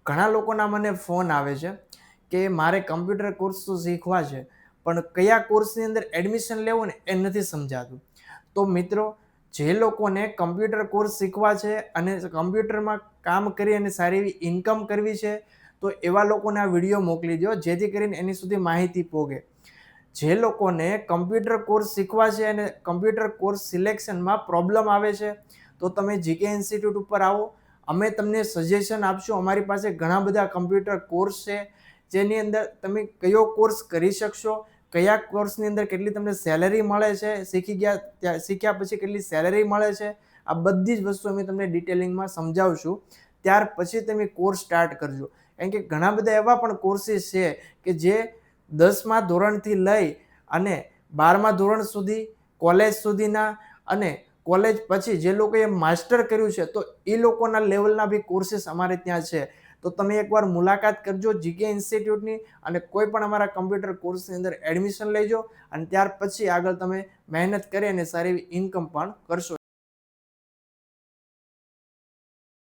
ઘણા લોકોના મને ફોન આવે છે કે મારે કમ્પ્યુટર કોર્સ તો શીખવા છે, પણ કયા કોર્સની અંદર એડમિશન લેવું ને એ નથી સમજાતું. તો મિત્રો, જે લોકોને કમ્પ્યુટર કોર્સ શીખવા છે અને કમ્પ્યુટરમાં કામ કરી અને સારી એવી ઇન્કમ કરવી છે, તો એવા લોકોને આ વિડીયો મોકલી દો, જેથી કરીને એની સુધી માહિતી પહોંચે. જે લોકોને કમ્પ્યુટર કોર્સ શીખવા છે અને કમ્પ્યુટર કોર્સ સિલેક્શનમાં પ્રોબ્લેમ આવે છે, તો તમે જીકે ઇન્સ્ટિટ્યૂટ ઉપર આવો. અમે તમને સજેશન આપશું. અમારી પાસે ઘણા બધા કમ્પ્યુટર કોર્સ છે, જેની અંદર તમે કયો કોર્સ કરી શકશો, કયા કોર્સની અંદર કેટલી તમને સેલેરી મળે છે, શીખ્યા પછી કેટલી સેલેરી મળે છે, આ બધી જ વસ્તુ અમે તમને ડિટેલિંગમાં સમજાવશું. ત્યાર પછી તમે કોર્સ સ્ટાર્ટ કરજો. કારણ કે ઘણા બધા એવા પણ કોર્સીસ છે કે જે 10મા ધોરણથી લઈ અને 12મા ધોરણ સુધી, કોલેજ સુધીના, અને કોલેજ પછી જે લોકોએ માસ્ટર કર્યું છે, તો એ લોકોના લેવલના બી કોર્સીસ અમારે ત્યાં છે. તો તમે એકવાર મુલાકાત કરજો જીકે ઇન્સ્ટિટ્યૂટની, અને કોઈ પણ અમારા કમ્પ્યુટર કોર્સની અંદર એડમિશન લેજો, અને ત્યાર પછી આગળ તમે મહેનત કરી અને સારી એવી ઇન્કમ પણ કરશો.